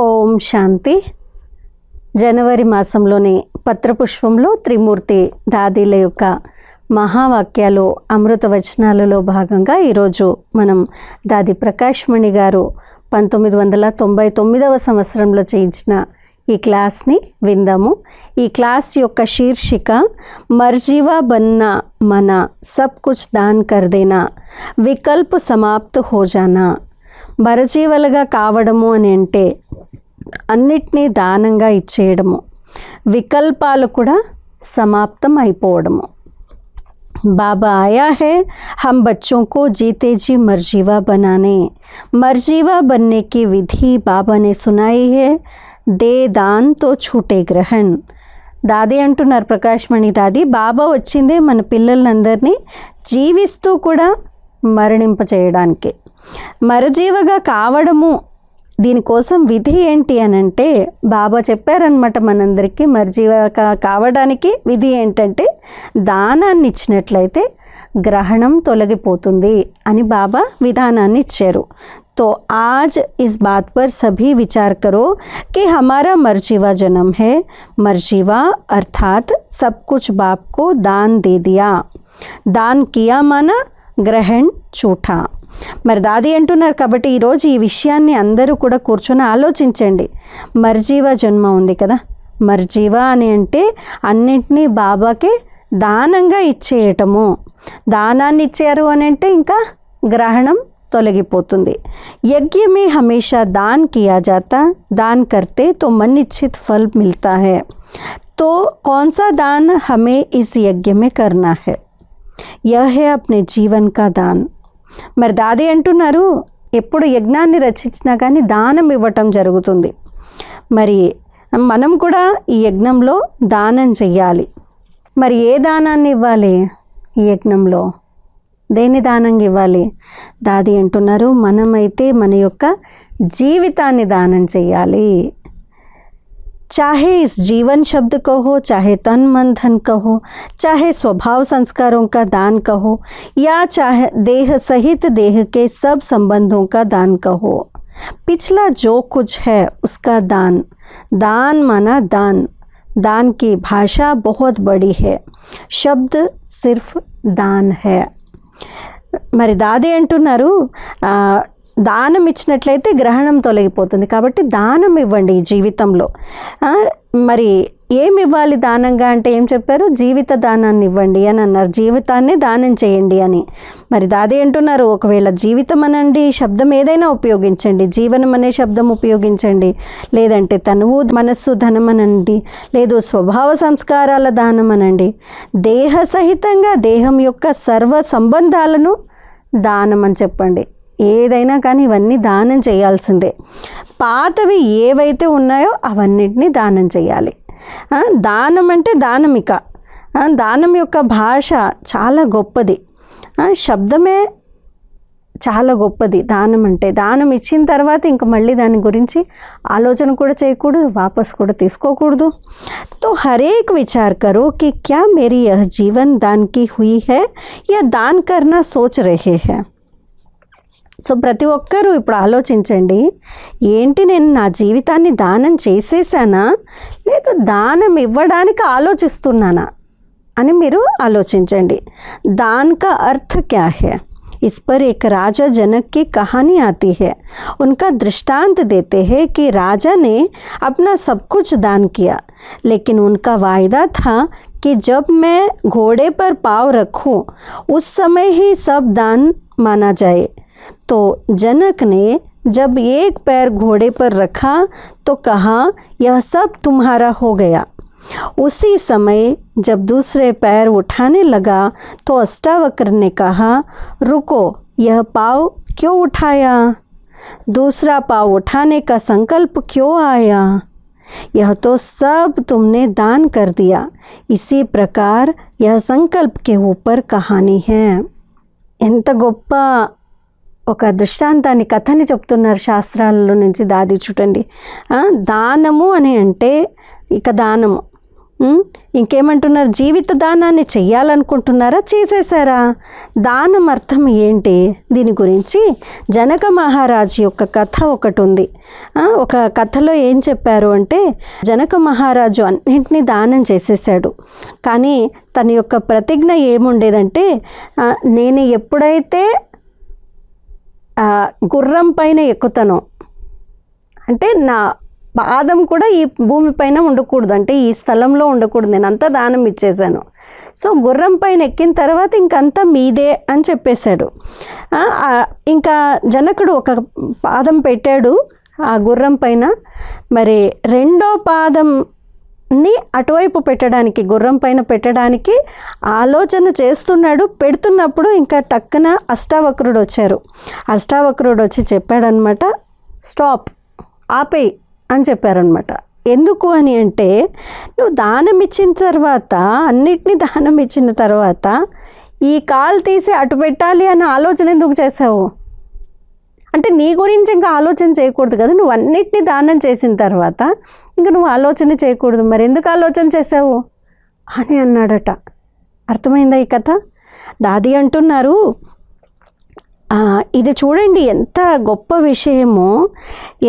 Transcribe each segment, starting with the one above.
ఓం శాంతి. జనవరి మాసంలోని పత్రపుష్పంలో త్రిమూర్తి దాదీల యొక్క మహావాక్యాలు అమృత వచనాలలో భాగంగా ఈరోజు మనం దాది ప్రకాష్ మణి గారు 1999వ సంవత్సరంలో చేయించిన ఈ క్లాస్ని విందాము. ఈ క్లాస్ యొక్క శీర్షిక మర్జీవా బన్నా మన సబ్ కుచ్ దాన్ కర్ దేనా, వికల్ప్ సమాప్త్ హో జానా. మరజీవలుగా కావడము అని అంటే అన్నిటినీ దానంగా ఇచ్చేయడము, వికల్పాలు కూడా సమాప్తం అయిపోవడము. बाबा आया है हम बच्चों को जीते जी मर्जीवा बनाने. मर्जीवा बनने की विधि बाबा ने सुनाई है. दे दान तो छूटे ग्रहण. దాది అంటున్నారు ప్రకాష్ మణి దాది, బాబా వచ్చిందే మన పిల్లలందరినీ జీవిస్తూ కూడా మరణింపచేయడానికి. మరజీవగా కావడము, దీనికోసం విధి ఏంటి అని అంటే బాబా చెప్పారనమాట మనందరికీ. మర్జీవ కావడానికి విధి ఏంటంటే దానాన్ని ఇచ్చినట్లయితే గ్రహణం తొలగిపోతుంది అని బాబా విధానాన్ని ఇచ్చారు. तो आज इस बात पर सभी विचार करो कि हमारा मर्जीवा जन्म है. मर्जीवा अर्थात सब कुछ बाप को दान दे दिया. दान किया माना ग्रहण छूटा. మరి దాది అంటున్నారు కాబట్టి ఈరోజు ఈ విషయాన్ని అందరూ కూడా కూర్చొని ఆలోచించండి. మర్జీవా జన్మ ఉంది కదా, మర్జీవా అని అంటే అన్నింటినీ బాబాకే దానంగా ఇచ్చేయటము. దానాన్ని ఇచ్చారు అని అంటే ఇంకా గ్రహణం తొలగిపోతుంది. यज्ञ में हमेशा दान किया जाता. दान करते तो मन इच्छित फल मिलता है. तो कौन सा दान हमें इस यज्ञ में करना है? यह है अपने जीवन का दान. మరి దాది అంటున్నారు ఎప్పుడు యజ్ఞాన్ని రచించినా కానీ దానం ఇవ్వటం జరుగుతుంది. మరి మనం కూడా ఈ యజ్ఞంలో దానం చెయ్యాలి. మరి ఏ దానాన్ని ఇవ్వాలి ఈ యజ్ఞంలో? దేని దానంగా ఇవ్వాలి? దాది అంటున్నారు మనమైతే మన యొక్క జీవితాన్ని దానం చెయ్యాలి. चाहे इस जीवन शब्द कहो, चाहे तन मन धन कहो, चाहे स्वभाव संस्कारों का दान कहो, या चाहे देह सहित देह के सब संबंधों का दान कहो. पिछला जो कुछ है उसका दान. दान माना दान. दान की भाषा बहुत बड़ी है. शब्द सिर्फ दान है. మరి దాది అంటున్నారు దానం ఇచ్చినట్లయితే గ్రహణం తొలగిపోతుంది కాబట్టి దానం ఇవ్వండి ఈ జీవితంలో. మరి ఏమి ఇవ్వాలి దానంగా అంటే ఏం చెప్పారు? జీవిత దానాన్ని ఇవ్వండి అని అన్నారు. జీవితాన్ని దానం చేయండి అని. మరి దాది అంటున్నారు ఒకవేళ జీవితం అనండి, శబ్దం ఏదైనా ఉపయోగించండి, జీవనం అనే శబ్దం ఉపయోగించండి, లేదంటే తనువు మనస్సు ధనం అనండి, లేదు స్వభావ సంస్కారాల దానం అనండి. దేహ సహితంగా దేహం యొక్క సర్వ సంబంధాలను దానం అని చెప్పండి. ఏదైనా కానీ ఇవన్నీ దానం చేయాల్సిందే. పాతవి ఏవైతే ఉన్నాయో అవన్నిటినీ దానం చేయాలి. దానం అంటే దానమిక. దానం యొక్క భాష చాలా గొప్పది. శబ్దమే చాలా గొప్పది. దానం అంటే దానం ఇచ్చిన తర్వాత ఇంక మళ్ళీ దాని గురించి ఆలోచన కూడా చేయకూడదు, వాపస్ కూడా తీసుకోకూడదు. तो हर एक विचार करो कि क्या मेरी यह जीवन दान की हुई है या दान करना सोच रहे हैं. సో ప్రతి ఒక్కరూ ఇప్పుడు ఆలోచించండి, ఏంటి నేను నా జీవితాన్ని దానం చేసేసానా లేదా దానం ఇవ్వడానికి ఆలోచిస్తున్నానా అని మీరు ఆలోచించండి. दान का अर्थ क्या है? इस पर एक राजा जनक की कहानी आती है. उनका दृष्टांत देते हैं कि राजा ने अपना सब कुछ दान किया, लेकिन उनका वायदा था कि जब मैं घोड़े पर पाँव रखूं उस समय ही सब दान माना जाए. तो जनक ने जब एक पैर घोड़े पर रखा तो कहा यह सब तुम्हारा हो गया. उसी समय जब दूसरे पैर उठाने लगा तो अष्टावक्र ने कहा रुको, यह पाँव क्यों उठाया? दूसरा पाँव उठाने का संकल्प क्यों आया? यह तो सब तुमने दान कर दिया. इसी प्रकार यह संकल्प के ऊपर कहानी है. ఎంత గొప్ప ఒక దృష్టాంతాన్ని, కథని చెప్తున్నారు శాస్త్రాలలో నుంచి దాది. చూడండి, దానము అని అంటే ఇక దానము ఇంకేమంటున్నారు, జీవిత దానాన్ని చెయ్యాలనుకుంటున్నారా, చేసేసారా? దానం అర్థం ఏంటి? దీని గురించి జనక మహారాజు యొక్క కథ ఒకటి ఉంది. ఒక కథలో ఏం చెప్పారు అంటే, జనక మహారాజు అన్నింటినీ దానం చేసేసాడు. కానీ తన యొక్క ప్రతిజ్ఞ ఏముండేదంటే, నేను ఎప్పుడైతే గుర్రం పైన ఎక్కుతానో, అంటే నా పాదం కూడా ఈ భూమిపైన ఉండకూడదు, అంటే ఈ స్థలంలో ఉండకూడదు, నేను అంతా దానం ఇచ్చేసాను. సో గుర్రం పైన ఎక్కిన తర్వాత ఇంకంతా మీదే అని చెప్పేశాడు. ఇంకా జనకుడు ఒక పాదం పెట్టాడు ఆ గుర్రం పైన. మరి రెండో పాదంని అటువైపు పెట్టడానికి, గుర్రం పైన పెట్టడానికి ఆలోచన చేస్తున్నాడు. పెడుతున్నప్పుడు ఇంకా టక్కున అష్టావక్రుడు వచ్చారు. అష్టావక్రుడు వచ్చి చెప్పాడనమాట, స్టాప్, ఆపేయి అని చెప్పారనమాట. ఎందుకు అని అంటే, నువ్వు దానం ఇచ్చిన తర్వాత, అన్నిటినీ దానం ఇచ్చిన తర్వాత ఈ కాలు తీసి అటు పెట్టాలి అన్న ఆలోచన ఎందుకు చేసావు? అంటే నీ గురించి ఇంకా ఆలోచన చేయకూడదు కదా, నువ్వు అన్నిటినీ దానం చేసిన తర్వాత ఇంకా నువ్వు ఆలోచన చేయకూడదు, మరి ఎందుకు ఆలోచన చేసావు అని అన్నాడట. అర్థమైందా ఈ కథ? దాది అంటున్నారు, ఇది చూడండి ఎంత గొప్ప విషయమో.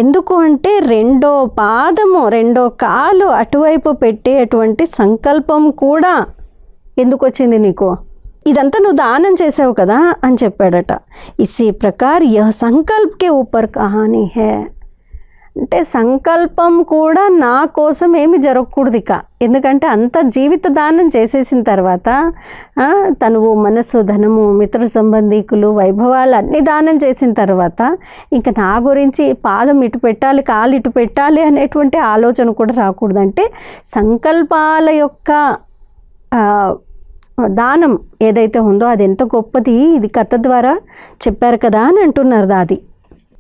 ఎందుకు అంటే, రెండో పాదము, రెండో కాలు అటువైపు పెట్టేటువంటి సంకల్పం కూడా ఎందుకు వచ్చింది నీకు? ఇదంతా నువ్వు దానం చేసావు కదా అని చెప్పాడట. ఇసీ ప్రకార్ యహ్ సంకల్ప్ కే ఊపర్ కహానీ హై. అంటే సంకల్పం కూడా నా కోసం ఏమి జరగకూడదు ఇక, ఎందుకంటే అంత జీవిత దానం చేసేసిన తర్వాత తనువు, మనసు, ధనము, మిత్ర సంబంధీకులు, వైభవాలు అన్నీ దానం చేసిన తర్వాత ఇంకా నా గురించి పాదం ఇటు పెట్టాలి, కాలు ఇటు పెట్టాలి అనేటువంటి ఆలోచన కూడా రాకూడదు. అంటే సంకల్పాల యొక్క దానం ఏదైతే ఉందో అది ఎంత గొప్పది, ఇది కథ ద్వారా చెప్పారు కదా అని అంటున్నారు దాది.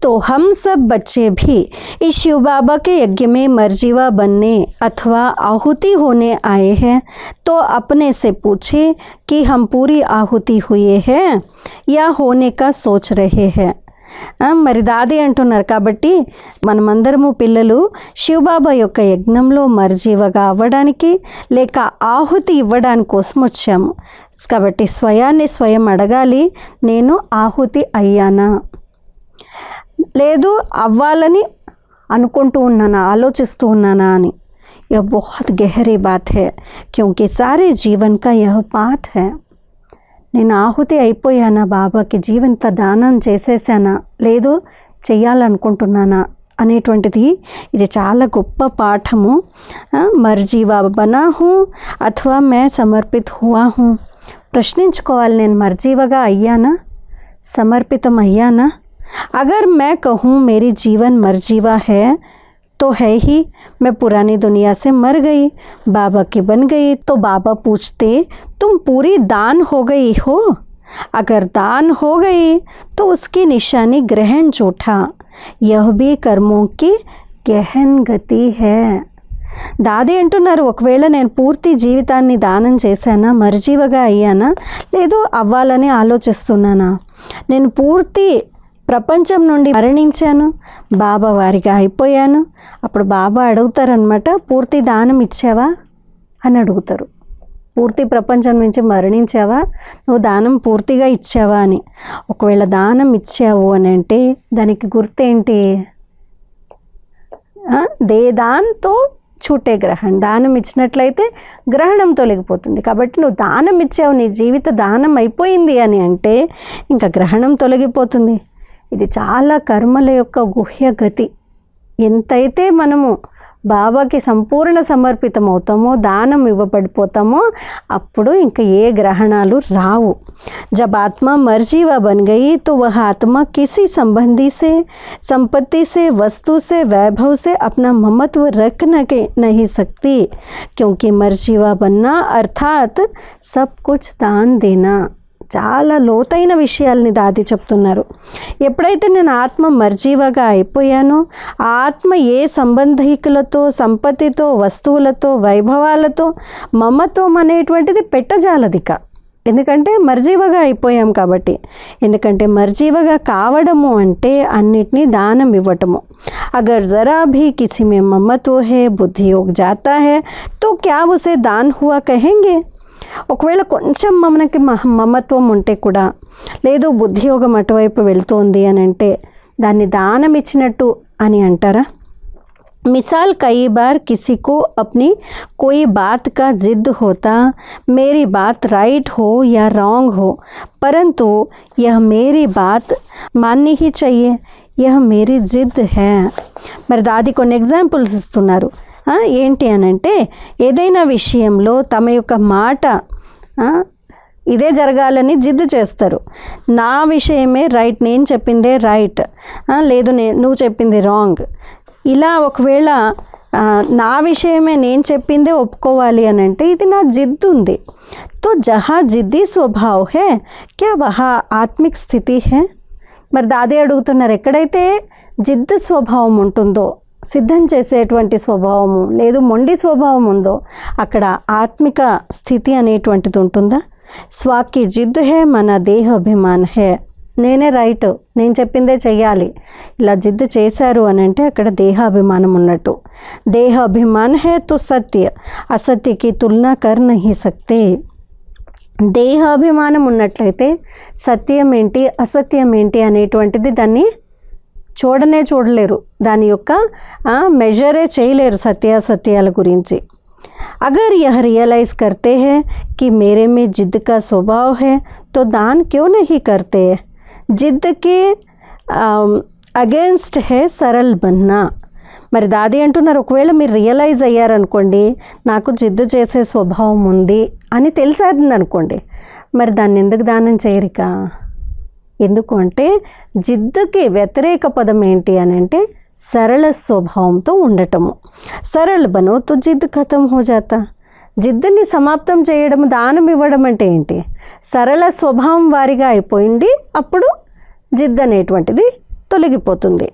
तो हम सब बच्चे भी इस शिव बाबा के यज्ञ में मर्जीवा बनने अथवा आहुति होने आए हैं, तो अपने से पूछे कि हम पूरी आहुति हुए हैं या होने का सोच रहे हैं. మరి దాది అంటున్నారు కాబట్టి మనమందరము పిల్లలు శివబాబా యొక్క యజ్ఞంలో మర్జీవగా అవ్వడానికి లేక ఆహుతి ఇవ్వడానికి కోసం వచ్చాము. కాబట్టి స్వయం అడగాలి, నేను ఆహుతి అయ్యానా, లేదు అవ్వాలని అనుకుంటూ ఉన్నానా, ఆలోచిస్తూ ఉన్నానా అని. यह बहुत गहरी बात है क्योंकि सारे जीवन का यह पाठ है. నేను ఆహుతి అయిపోయానా, బాబాకి జీవంత దానం చేసేసానా, లేదు చెయ్యాలనుకుంటున్నానా అనేటువంటిది ఇది చాలా గొప్ప పాఠము. మర్జీవా బనా హూ అథవా మే సమర్పిత్ హువా హూ. ప్రశ్నించుకోవాలి, నేను మర్జీవగా అయ్యానా, సమర్పితం అయ్యానా. अगर मैं कहूँ मेरी जीवन मर्जीवा है तो है ही, मैं पुरानी दुनिया से मर गई, बाबा की बन गई, तो बाबा पूछते तुम पूरी दान हो गई हो. अगर दान हो गई तो उसकी निशानी ग्रहण झूठा, यह भी कर्मों की गहन गति है. దాది అంటున్నారు, ఒకవేళ నేను పూర్తి జీవితాన్ని దానం చేశానా, మర్జీవగా అయ్యానా, లేదు అవ్వాలని ఆలోచిస్తున్నానా, నేను పూర్తి ప్రపంచం నుండి మరణించాను, బాబా వారిగా అయిపోయాను. అప్పుడు బాబా అడుగుతారనమాట, పూర్తి దానం ఇచ్చావా అని అడుగుతారు. పూర్తి ప్రపంచం నుంచి మరణించావా, నువ్వు దానం పూర్తిగా ఇచ్చావా అని. ఒకవేళ దానం ఇచ్చావు అని అంటే దానికి గుర్తేంటి? దేదాన్తో छूटे ग्रहण. దానం ఇచ్చినట్లయితే గ్రహణం తొలగిపోతుంది. కాబట్టి నువ్వు దానం ఇచ్చావు, నీ జీవిత దానం అయిపోయింది అని అంటే ఇంకా గ్రహణం తొలగిపోతుంది. ఇది చాలా కర్మల యొక్క గుహ్య గతి. ఎంతైతే మనము బాబాకి సంపూర్ణ సమర్పితం అవుతామో, దానం ఇవ్వబడిపోతామో, అప్పుడు ఇంకా ఏ గ్రహణాలు రావు. जब आत्मा मर्जीवा बन गई तो वह आत्मा किसी संबंधी से, संपत्ति से, वस्तु से, वैभव से अपना ममत्व रख नहीं सकती, क्योंकि मर्जीवा बनना अर्थात सब कुछ दान देना. చాలా లోతైన విషయాల్ని దాది చెప్తున్నారు. ఎప్పుడైతే నేను ఆత్మ మర్జీవగా అయిపోయానో, ఆ ఆత్మ ఏ సంబంధికులతో, సంపత్తితో, వస్తువులతో, వైభవాలతో మమత్వం అనేటువంటిది పెట్టజాలదిక. ఎందుకంటే మర్జీవగా అయిపోయాం కాబట్టి. ఎందుకంటే మర్జీవగా కావడము అంటే అన్నిటినీ దానం ఇవ్వటము. అగర్ జరా భీ కిసి మే మమత్వ హే, బుద్ధి యోగ్ జాతా హే, తో క్యా ఉసే దాన్ హువా కహెంగే? ఒకవేళ కొంచెం మనకి మమత్వం ఉంటే కూడా, లేదు బుద్ధియోగం అటువైపు వెళ్తోంది అని అంటే దాన్ని దానం ఇచ్చినట్టు అని అంటారా? मिसाल कई बार किसी को अपनी कोई बात का ज़िद होता, मेरी बात राइट हो या रॉन्ग हो, परंतु यह मेरी बात माननी ही चाहिए, यह मेरी జిద్ है. మరి దాది కొన్ని ఎగ్జాంపుల్స్ ఇస్తున్నారు. ఏంటి అనంటే, ఏదైనా విషయంలో తమ యొక్క మాట ఇదే జరగాలని జిద్దు చేస్తారు. నా విషయమే రైట్, నేను చెప్పిందే రైట్, లేదు నువ్వు చెప్పింది రాంగ్. ఇలా ఒకవేళ నా విషయమే నేను చెప్పిందే ఒప్పుకోవాలి అని అంటే ఇది నా జిద్దు ఉంది. తో జహా జిద్ది స్వభావ్ హే క్యా వహా ఆత్మిక్ స్థితి హే? మరి దాదే అడుగుతున్నారు, ఎక్కడైతే జిద్దు స్వభావం ఉంటుందో, సిద్ధం చేసేటువంటి స్వభావము లేదు మొండి స్వభావం ఉందో అక్కడ ఆత్మిక స్థితి అనేటువంటిది ఉంటుందా? స్వాకి జిద్ హే మన దేహ అభిమాన్ హే, నేనే రైట్, నేను చెప్పిందే చెయ్యాలి, ఇలా జిద్దు చేశారు అని అంటే అక్కడ దేహాభిమానం ఉన్నట్టు. దేహ అభిమాన్ హే తో సత్య అసత్యకి తులనా కర్ నహీ సక్తే. దేహాభిమానం ఉన్నట్లయితే సత్యం ఏంటి అసత్యం ఏంటి అనేటువంటిది దాన్ని చూడలేరు, దాని యొక్క మెజరే చేయలేరు సత్యాసత్యాల గురించి. अगर यह रियलाइज़ करते हैं कि मेरे में जिद का स्वभाव है तो दान क्यों नहीं करते? जिद के अगेंस्ट है सरल बनना. మరి దాది అంటున్నారు, ఒకవేళ మీరు రియలైజ్ అయ్యారనుకోండి నాకు జిద్దు చేసే స్వభావం ఉంది అని తెలిసేది అనుకోండి, మరి దాన్ని ఎందుకు దానం చేయరిక? ఎందుకు అంటే జిద్దుకి వ్యతిరేక పదం ఏంటి అని అంటే సరళ స్వభావంతో ఉండటము. సరళ బనో తో జిద్ ఖతం హో జాతా. జిద్దుని సమాప్తం చేయడం, దానం ఇవ్వడం అంటే ఏంటి? సరళ స్వభావం వారిగా అయిపోయింది, అప్పుడు జిద్ అనేటువంటిది తొలగిపోతుంది.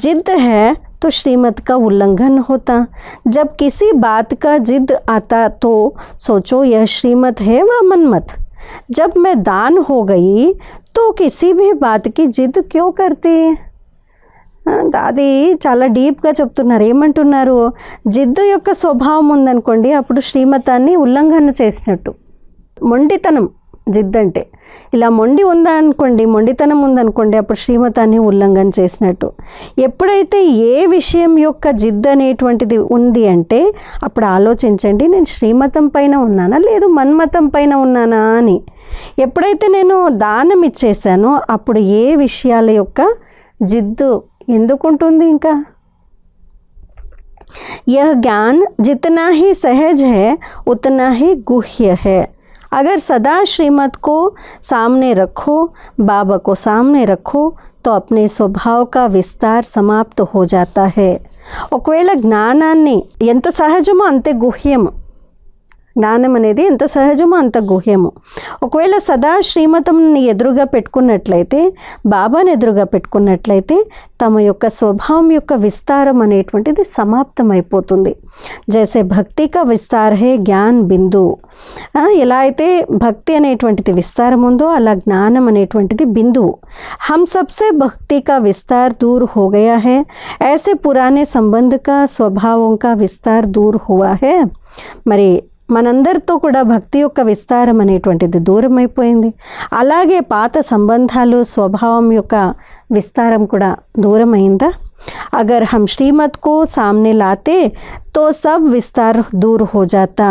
జిద్ హే तो श्रीमत का उल्लंघन होता. जब किसी बात का जिद आता तो सोचो यह श्रीमत है व मनमत. जब मैं दान हो गई तो किसी भी बात की जिद क्यों करती? అది చాలా డీప్గా చెప్తున్నారు. ఏమంటున్నారు? జిద్దు యొక్క స్వభావం ఉందనుకోండి అప్పుడు శ్రీమతాన్ని ఉల్లంఘన చేసినట్టు. మొండితనం జిద్దు అంటే, ఇలా మొండితనం ఉందనుకోండి అప్పుడు శ్రీమతాన్ని ఉల్లంఘన చేసినట్టు. ఎప్పుడైతే ఏ విషయం యొక్క జిద్దు అనేటువంటిది ఉంది అంటే అప్పుడు ఆలోచించండి, నేను శ్రీమతం పైన ఉన్నానా లేదు మన్మతం పైన ఉన్నానా అని. ఎప్పుడైతే నేను దానం ఇచ్చేసానో అప్పుడు ఏ విషయాల యొక్క జిద్దు ఎందుకుంటుంది? ఇంకా यह ज्ञान जितना ही सहज है उतना ही गुह्य है. अगर सदा श्रीमत को सामने रखो, बाबा को सामने रखो तो अपने स्वभाव का विस्तार समाप्त हो जाता है. ఒకవేళ జ్ఞానాన్ని ఎంత సహజమో అంతే గుహ్యము, జ్ఞానం అనేది ఎంత సహజమో అంత గుహ్యము. ఒకవేళ సదా శ్రీమతంని ఎదురుగా పెట్టుకున్నట్లయితే, బాబాని ఎదురుగా పెట్టుకున్నట్లయితే తమ యొక్క స్వభావం యొక్క విస్తారం అనేటువంటిది సమాప్తం అయిపోతుంది. జైసే భక్తి కా విస్తార్ హే జ్ఞాన్ బిందు. ఎలా అయితే భక్తి అనేటువంటిది విస్తారం ఉందో అలా జ్ఞానం అనేటువంటిది బిందువు. హమ్ సబ్సే భక్తి కా విస్తార్ దూర్ హో గయా హై, ఐసే పురానే సంబంధ కా స్వభావం కా విస్తార్ దూర్ హువా హై. మరి మనందరితో కూడా భక్తి యొక్క విస్తారం అనేటువంటిది దూరం అయిపోయింది. అలాగే పాత సంబంధాలు స్వభావం యొక్క విస్తారం కూడా దూరం అయిందా? अगर हम श्रीमत को सामने लाते तो सब विस्तार दूर हो जाता.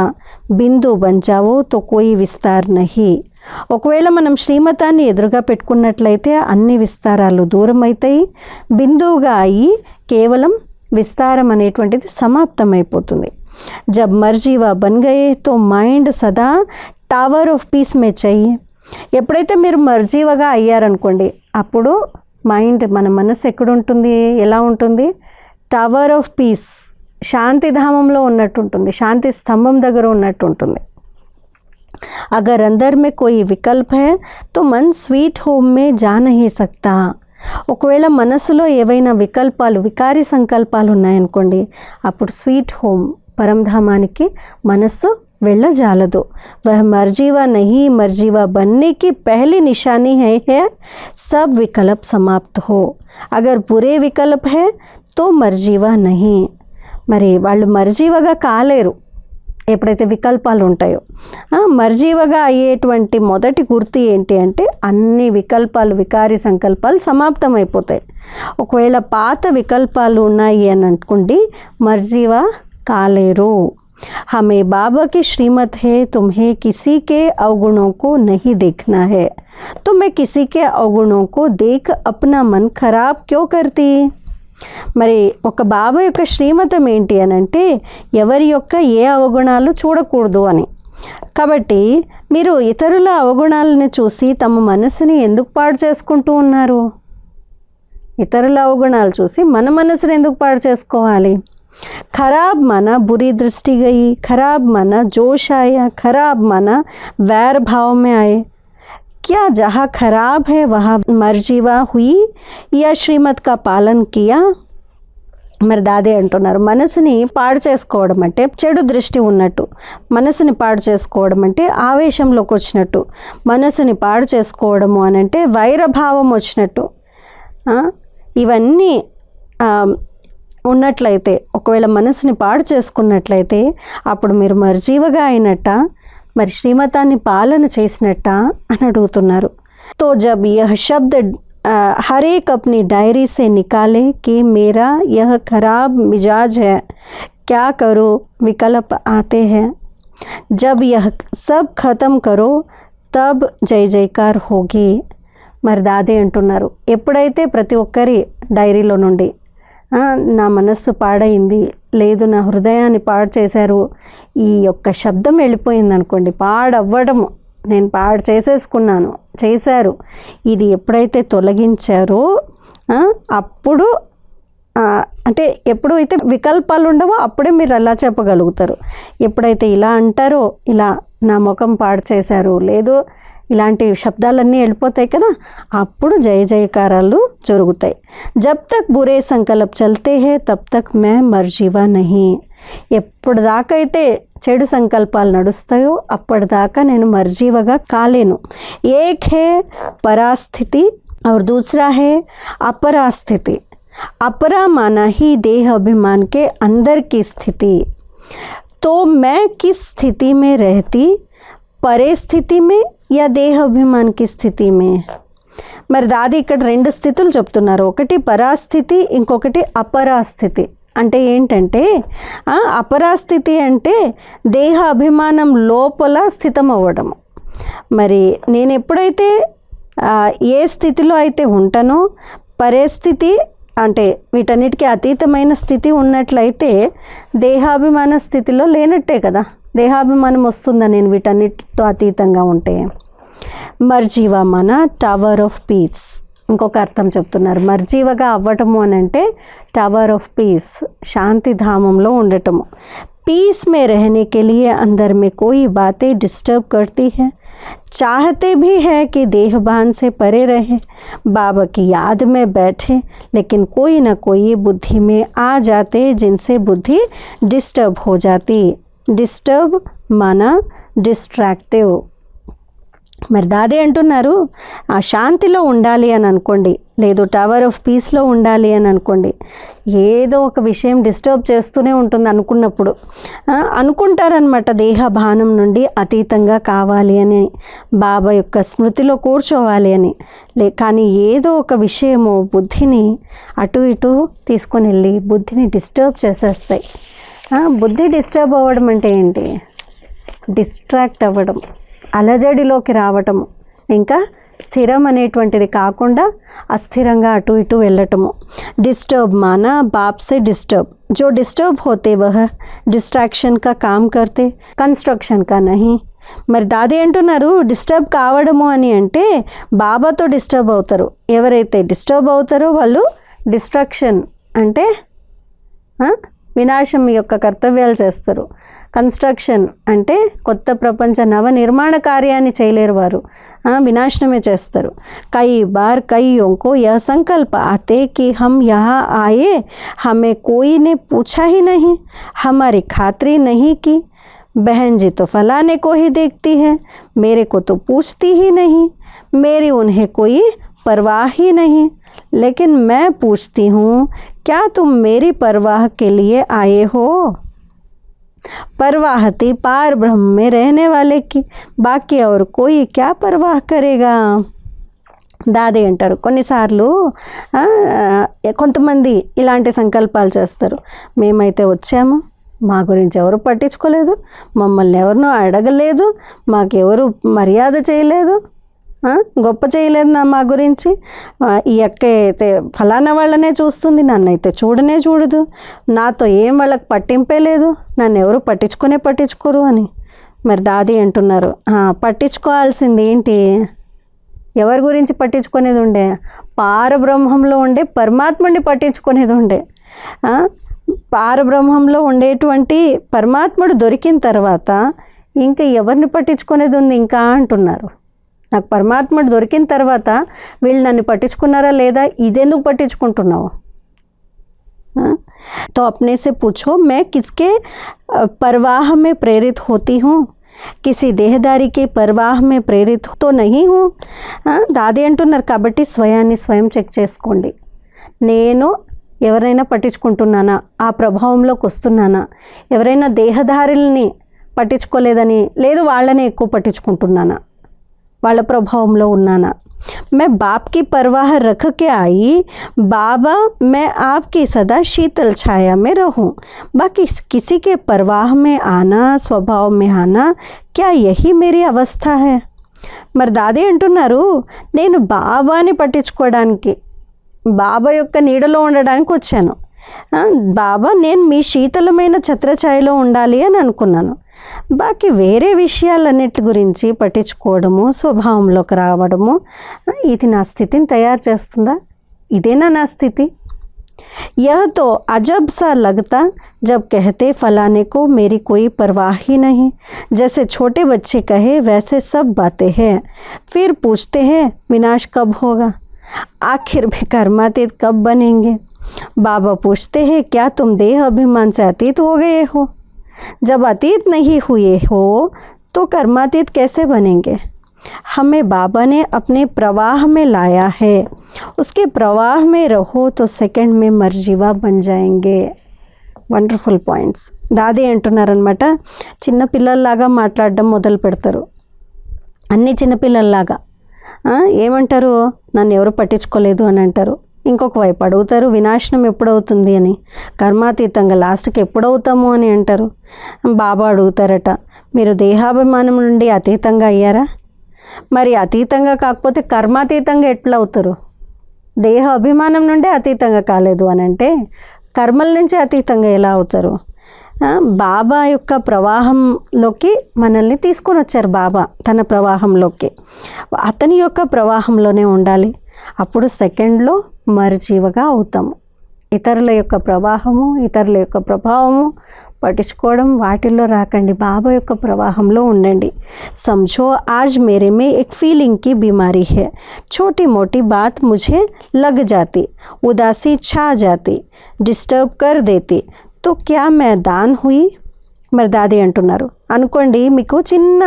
बिंदु बन जाओ तो कोई विस्तार नहीं. ఒకవేళ మనం శ్రీమతాన్ని ఎదురుగా పెట్టుకున్నట్లయితే అన్ని విస్తారాలు దూరం అవుతాయి, బిందువుగా అయ్యి కేవలం విస్తారం అనేటువంటిది సమాప్తం అయిపోతుంది. जब मर्जीवा बन गए तो माइंड सदा टावर ऑफ पीस में चाहिए. ఎప్పుడైతే మీరు మర్జీవగా అయ్యారనుకోండి అప్పుడు మైండ్, మన మనసు ఎక్కడుంటుంది, ఎలా ఉంటుంది? టవర్ ఆఫ్ పీస్, శాంతిధామంలో ఉన్నట్టు ఉంటుంది, శాంతి స్తంభం దగ్గర ఉన్నట్టు ఉంటుంది. అగర్ అందర్ మే కోయి వికల్ప్ హై తో మన్ స్వీట్ హోమ్ మే జా నహీ సక్తా. ఒకవేళ మనసులో ఏవైనా వికల్పాలు, వికారి సంకల్పాలు ఉన్నాయనుకోండి అప్పుడు స్వీట్ హోమ్, పరంధామానికి మనస్సు వెళ్ళజాలదు. वह मर्जीवा नहीं, मर्जीवा बनने की पहली निशानी है सब विकल्प समाप्त हो. अगर बुरे विकल्प है तो मर्जीवा नहीं. మరి వాళ్ళు మర్జీవగా కాలేరు ఎప్పుడైతే వికల్పాలు ఉంటాయో. మర్జీవగా అయ్యేటువంటి మొదటి గుర్తు ఏంటి అంటే అన్ని వికల్పాలు, వికారి సంకల్పాలు సమాప్తం అయిపోతాయి. ఒకవేళ పాత వికల్పాలు ఉన్నాయి అని అనుకోండి, మర్జీవా కాలేరు. हमें बाबा की श्रीमत है, तुम्हें किसी के अवगुणों को नहीं देखना है. तुम्हें किसी के अवगुणों को देख अपना मन खराब क्यों करती. మరి ఒక బాబా యొక్క శ్రీమతం ఏంటి అని అంటే ఎవరి యొక్క ఏ అవగుణాలు చూడకూడదు అని. కాబట్టి మీరు ఇతరుల అవగుణాలను చూసి తమ మనసుని ఎందుకు పాడు చేసుకుంటూ ఉన్నారు? ఇతరుల అవగుణాలు చూసి మన మనసుని ఎందుకు పాడు చేసుకోవాలి? खराब माना बुरी दृष्टि गई, खराब माना जोश आया, खराब माना वैर भाव में आए. क्या जहाँ खराब है वहाँ मर्जीवा हुई या श्रीमत का पालन किया. మరి దాదే అంటున్నారు, మనసుని పాడు చేసుకోవడం అంటే చెడు దృష్టి ఉన్నట్టు, మనసుని పాడు చేసుకోవడం అంటే ఆవేశంలోకి వచ్చినట్టు, మనసుని పాడు చేసుకోవడము అని అంటే వైరభావం వచ్చినట్టు. ఇవన్నీ ఉన్నట్లయితే, ఒకవేళ మనసుని పాడు చేసుకున్నట్లయితే అప్పుడు మీరు మర్జీవగా అయినట్ట, మరి శ్రీమతాన్ని పాలన చేసినట్ట అని అడుగుతున్నారు. తో జబ్ యహ్ శబ్ద్ हर एक अपनी डायरी से निकाले कि मेरा यह खराब मिजाज है, क्या करो, विकल्प आते हैं. जब यह सब ख़त्म करो तब जय जयकार होगी. మరి దాదే అంటున్నారు, ఎప్పుడైతే ప్రతి ఒక్కరి డైరీలో నుండి నా మనస్సు పాడైంది, లేదు నా హృదయాన్ని పాడు చేశారు, ఈ యొక్క శబ్దం వెళ్ళిపోయింది అనుకోండి, పాడవ్వడము, నేను పాడు చేశారు, ఇది ఎప్పుడైతే తొలగించారో అప్పుడు అంటే ఎప్పుడైతే వికల్పాలు ఉండవో అప్పుడే మీరు అలా చెప్పగలుగుతారు. ఎప్పుడైతే ఇలా అంటారో, ఇలా నా ముఖం పాడు చేశారు, లేదు ఇలాంటి శబ్దాలన్నీ వెళ్ళిపోతాయి కదా, అప్పుడు జయ జయకారాలు జరుగుతాయి. జబ్ తక్ బురే సంకల్ప్ చల్తే హే తబ్ తక్ మే మర్జీవా నహీ. ఎప్పుడు దాకా అయితే చెడు సంకల్పాలు నడుస్తాయో అప్పటిదాకా నేను మర్జీవగా కాలేను. ఏక్ హే పరాస్థితి और दूसरा है अपरास्थिति. अपरा माना ही देह अभिमान के अंदर की स्थिति. तो मैं किस स्थिति में रहती, परे स्थिति में या देह अभिमान की स्थिति में. మరి దాది ఇక్కడ రెండు స్థితులు చెప్తున్నారు, ఒకటి పరాస్థితి, ఇంకొకటి అపరాస్థితి. అంటే ఏంటంటే అపరాస్థితి అంటే దేహ అభిమానం లోపల స్థితం అవ్వడము. మరి నేను ఎప్పుడైతే ఏ స్థితిలో అయితే ఉంటానో, పరిస్థితి అంటే వీటన్నిటికీ అతీతమైన స్థితి ఉన్నట్లయితే దేహాభిమాన స్థితిలో లేనట్టే కదా. దేహాభిమానం వస్తుందా నేను వీటన్నిటితో అతీతంగా ఉంటే. మర్జీవా మన టవర్ ఆఫ్ పీస్. ఇంకొక అర్థం చెప్తున్నారు, మర్జీవగా అవ్వటము అని అంటే టవర్ ఆఫ్ పీస్, శాంతి ధామంలో ఉండటము. पीस में रहने के लिए अंदर में कोई बातें डिस्टर्ब करती है, चाहते भी है कि देहभान से परे रहे, बाबा की याद में बैठे, लेकिन कोई ना कोई बुद्धि में आ जाते जिनसे बुद्धि डिस्टर्ब हो जाती. डिस्टर्ब माना डिस्ट्रैक्टिव. మరి దాదే అంటున్నారు, ఆ శాంతిలో ఉండాలి అని అనుకోండి, లేదు టవర్ ఆఫ్ పీస్లో ఉండాలి అని అనుకోండి, ఏదో ఒక విషయం డిస్టర్బ్ చేస్తూనే ఉంటుంది అనుకున్నప్పుడు అనుకుంటారనమాట, దేహభానం నుండి అతీతంగా కావాలి అని, బాబా యొక్క స్మృతిలో కూర్చోవాలి అని. కానీ ఏదో ఒక విషయము బుద్ధిని అటు ఇటు తీసుకొని వెళ్ళి బుద్ధిని డిస్టర్బ్ చేసేస్తాయి. బుద్ధి డిస్టర్బ్ అవ్వడం అంటే ఏంటి? డిస్ట్రాక్ట్ అవ్వడం, అలజడిలోకి రావటము, ఇంకా స్థిరం అనేటువంటిది కాకుండా అస్థిరంగా అటు ఇటు వెళ్ళటము. డిస్టర్బ్ మానా बाप से डिस्टर्ब. जो डिस्टर्ब होते वह डिस्ट्रैक्शन का काम करते, कंस्ट्रक्शन का नहीं. మరి దాది అంటున్నారు, డిస్టర్బ్ కావడము అని అంటే బాబాతో డిస్టర్బ్ అవుతారు. ఎవరైతే డిస్టర్బ్ అవుతారో వాళ్ళు డిస్ట్రక్షన్ అంటే వినాశం యొక్క కర్తవ్యాలు చేస్తారు. కన్స్ట్రక్షన్ అంటే కొత్త ప్రపంచ నవ నిర్మాణ కార్యాన్ని చేయలేరు వారు, వినాశనమే చేస్తారు. కై బార్ కईयों को यह संकल्प आते कि हम यहाँ आए, हमें कोई ने पूछा ही नहीं, हमारी खातरी नहीं की, बहन जी तो फलाने को ही देखती है, मेरे को तो पूछती ही नहीं, मेरी उन्हें कोई परवाह ही नहीं, लेकिन मैं पूछती हूँ क्या तुम मेरी परवाह के लिए आए हो? परवाह थी पार ब्रह्म में रहने वाले की, बाकी और कोई क्या परवाह करेगा? దాది అంటారు కొన్నిసార్లు కొంతమంది ఇలాంటి సంకల్పాలు చేస్తారు. మేమైతే వచ్చాము, మా గురించి ఎవరు పట్టించుకోలేదు, మమ్మల్ని ఎవరినో అడగలేదు, మాకెవరు మర్యాద చేయలేదు, గొప్ప చేయలేదు మా గురించి. ఈ అక్క అయితే ఫలానా వాళ్ళనే చూస్తుంది, నన్నైతే చూడనే చూడదు, నాతో ఏం వాళ్ళకి పట్టింపే లేదు, నన్ను ఎవరు పట్టించుకోరు అని. మరి దాది అంటున్నారు పట్టించుకోవాల్సింది ఏంటి? ఎవరి గురించి పట్టించుకునేది ఉండే? పారబ్రహ్మంలో ఉండే పరమాత్ముడిని పట్టించుకునేది ఉండే. పారబ్రహ్మంలో ఉండేటువంటి పరమాత్ముడు దొరికిన తర్వాత ఇంకా ఎవరిని పట్టించుకునేది ఉంది ఇంకా అంటున్నారు. నాకు పరమాత్ముడు దొరికిన తర్వాత వీళ్ళు నన్ను పట్టించుకున్నారా లేదా, ఇదెందుకు పట్టించుకుంటున్నావు? तो अपने से पूछो मैं किसके परवाह में प्रेरित होती हूँ, किसी देहदारी के परवाह में ప్రేరిత్ तो नहीं हूँ. దాది అంటున్నారు కాబట్టి స్వయాన్ని స్వయం చెక్ చేసుకోండి. నేను ఎవరైనా పట్టించుకుంటున్నానా, ఆ ప్రభావంలోకి వస్తున్నానా, ఎవరైనా దేహదారుల్ని పట్టించుకోలేదని లేదు వాళ్ళనే ఎక్కువ పట్టించుకుంటున్నానా, వాళ్ళ ప్రభావంలో ఉన్నానా? मैं बाप की परवाह रख के आई, बाबा मैं आपकी सदा शीतल छाया में रहूं, बाकी किसी के परवाह में आना, स्वभाव में आना, क्या यही मेरी अवस्था है? మరి దాది అంటున్నారు నేను బాబాని పట్టించుకోవడానికి, బాబా యొక్క నీడలో ఉండడానికి వచ్చాను. బాబా నేను మీ శీతలమైన ఛత్రఛాయలో ఉండాలి అని అనుకున్నాను. బాకీ వేరే విషయాలన్నిటి గురించి పట్టించుకోవడము, స్వభావంలోకి రావడము, ఇది నా స్థితిని తయారు చేస్తుందా? ఇదేనా నా స్థితి? यह तो अजब सा लगता जब कहते फलाने को मेरी कोई परवाह ही नहीं, जैसे छोटे बच्चे कहे वैसे सब बातें हैं, फिर पूछते हैं विनाश कब होगा, आखिर भी कर्मातीत कब बनेंगे? बाबा पूछते हैं क्या तुम देह अभिमान से अतीत हो गए हो? जब अतीत नहीं हुए हो तो कर्मातीत कैसे बनेंगे? हमें बाबा ने अपने प्रवाह में लाया है, उसके प्रवाह में रहो तो सेकंड में मर्जीवा बन जाएंगे. Wonderful points. దాది అంటున్నారనమాట, చిన్నపిల్లల్లాగా మాట్లాడడం మొదలు పెడతారు. అన్ని చిన్నపిల్లల్లాగా ఏమంటారు, నన్ను ఎవరు పట్టించుకోలేదు అని అంటారు. ఇంకొక వైపు అడుగుతారు వినాశనం ఎప్పుడవుతుంది అని, కర్మాతీతంగా లాస్ట్కి ఎప్పుడవుతాము అని అంటారు. బాబా అడుగుతారట మీరు దేహాభిమానం నుండి అతీతంగా అయ్యారా? మరి అతీతంగా కాకపోతే కర్మాతీతంగా ఎట్లా అవుతారు? దేహ అభిమానం నుండే అతీతంగా కాలేదు అని అంటే కర్మల నుంచి అతీతంగా ఎలా అవుతారు? బాబా యొక్క ప్రవాహంలోకి మనల్ని తీసుకొని వచ్చారు. బాబా తన ప్రవాహంలోకి, అతని యొక్క ప్రవాహంలోనే ఉండాలి. అప్పుడు సెకండ్లో మరజీవగా అవుతాము. ఇతరుల యొక్క ప్రవాహము, ఇతరుల యొక్క ప్రభావము పట్టించుకోవడం వాటిల్లో రాకండి, బాబా యొక్క ప్రవాహంలో ఉండండి. समझो आज मेरे में एक फीलिंग की बीमारी है, छोटी मोटी बात मुझे लग जाती, उदासी छा जाती, डिस्टर्ब कर देती, तो क्या मैं दान हुई? మరి దాది అంటున్నారు అనుకోండి మీకు చిన్న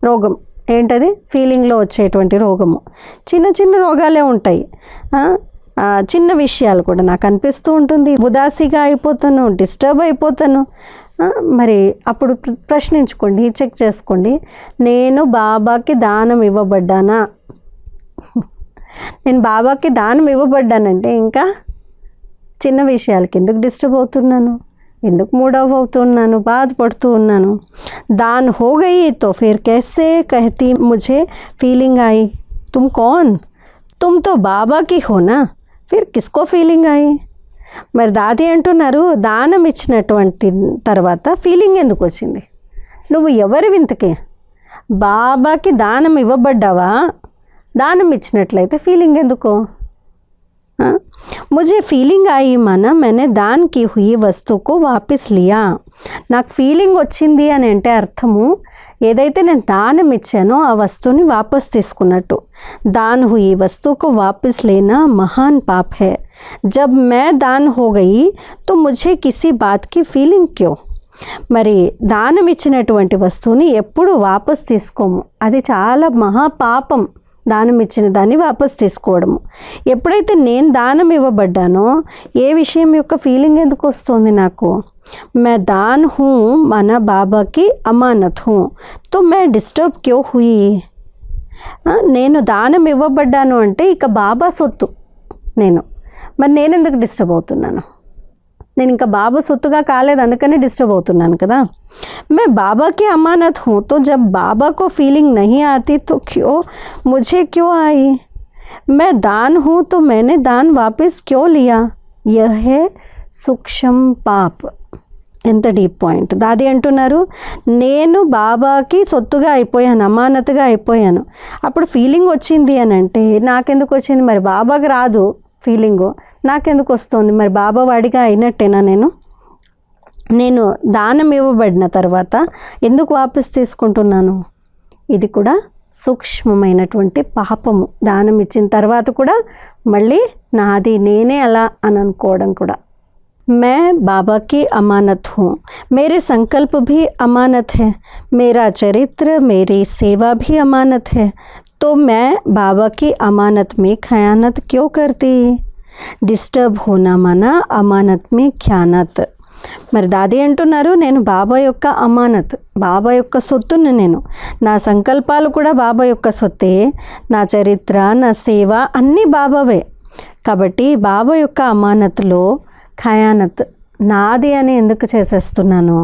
రోగం, ఏంటది ఫీలింగ్లో వచ్చేటువంటి రోగము, చిన్న చిన్న రోగాలే ఉంటాయి, చిన్న విషయాలు కూడా నాకు అనిపిస్తూ ఉంటుంది, ఉదాసీగా అయిపోతాను, డిస్టర్బ్ అయిపోతాను. మరి అప్పుడు ప్రశ్నించుకోండి, చెక్ చేసుకోండి, నేను బాబాకి దానం ఇవ్వబడ్డానా? నేను బాబాకి దానం ఇవ్వబడ్డానంటే ఇంకా చిన్న విషయాలకి ఎందుకు డిస్టర్బ్ అవుతున్నాను, ఎందుకు మూడ్ ఆఫ్ అవుతున్నాను, బాధపడుతూ ఉన్నాను? దాన్ హో గయి తో ఫిర్ कैसे कहती मुझे फीलिंग आई, तुम कौन? तुम तो बाबा की हो ना, ఫిర్ కిస్కో ఫీలింగ్ అయ్యి? మరి దాది అంటున్నారు దానం ఇచ్చినటువంటి తర్వాత ఫీలింగ్ ఎందుకు వచ్చింది? నువ్వు ఎవరి వింతకి? బాబాకి దానం ఇవ్వబడ్డావా? దానం ఇచ్చినట్లయితే ఫీలింగ్ ఎందుకు? मुझे फीलिंग आई माना मैंने दान की हुई वस्तु को वापस लिया. నాకు ఫీలింగ్ వచ్చింది అని అంటే అర్థము ఏదైతే నేను దానం ఇచ్చానో ఆ వస్తువుని వాపస్ తీసుకున్నట్టు. दान हुई वस्तु को वापस लेना महान पाप है. जब मैं दान हो गई तो मुझे किसी बात की फीलिंग क्यों? మరి దానం ఇచ్చినటువంటి వస్తువుని ఎప్పుడు వాపస్ తీసుకోము. అది చాలా మహాపాపం, దానం ఇచ్చిన దాన్ని వాపస్ తీసుకోవడము. ఎప్పుడైతే నేను దానం ఇవ్వబడ్డానో ఏ విషయం యొక్క ఫీలింగ్ ఎందుకు వస్తుంది నాకు? मैं दान हूँ माना बाबा की अमानत हूँ, तो मैं डिस्टर्ब क्यों हुई? నేను దానం ఇవ్వబడ్డాను అంటే ఇక బాబా సొత్తు మరి నేను ఎందుకు డిస్టర్బ్ అవుతున్నాను? నేను ఇంకా బాబా సొత్తుగా కాలేదు, అందుకనే డిస్టర్బ్ అవుతున్నాను కదా. मैं बाबा की अमानत हूँ, तो जब बाबा को फीलिंग नहीं आती तो मुझे क्यों आई? मैं दान हूँ तो मैंने दान वापस क्यों लिया? यह है सूक्ष्म पाप. ఎంత డీప్ పాయింట్. దాది అంటున్నారు, నేను బాబాకి సొత్తుగా అయిపోయాను, అమానతుగా అయిపోయాను. అప్పుడు ఫీలింగ్ వచ్చింది అని అంటే నాకెందుకు వచ్చింది? మరి బాబాకి రాదు ఫీలింగు, నాకెందుకు వస్తుంది? మరి బాబా వాడిగా అయినట్టేనా? నేను దానం ఇవ్వబడిన తర్వాత ఎందుకు వాపస్ తీసుకుంటున్నాను? ఇది కూడా సూక్ష్మమైనటువంటి పాపము. దానం ఇచ్చిన తర్వాత కూడా మళ్ళీ నాది నేనే అలా అని అనుకోవడం కూడా. मैं बाबा की अमानत हूँ, मेरे संकल्प भी अमानत है, मेरा चरित्र मेरी सेवा भी अमानत है, तो मैं बाबा की अमानत में खयानत क्यों करती? डिस्टर्ब होना माना अमानत में ख्यानत. మరి దాది అంటున్నారు, నేను బాబా యొక్క అమానత్, బాబా యొక్క సొత్తుని, నా సంకల్పాలు కూడా బాబా యొక్క సొత్తే, నా చరిత్ర, నా సేవ అన్నీ బాబావే. కాబట్టి బాబా యొక్క అమానత్లో ఖయానత్ నాది అని ఎందుకు చేసేస్తున్నాను?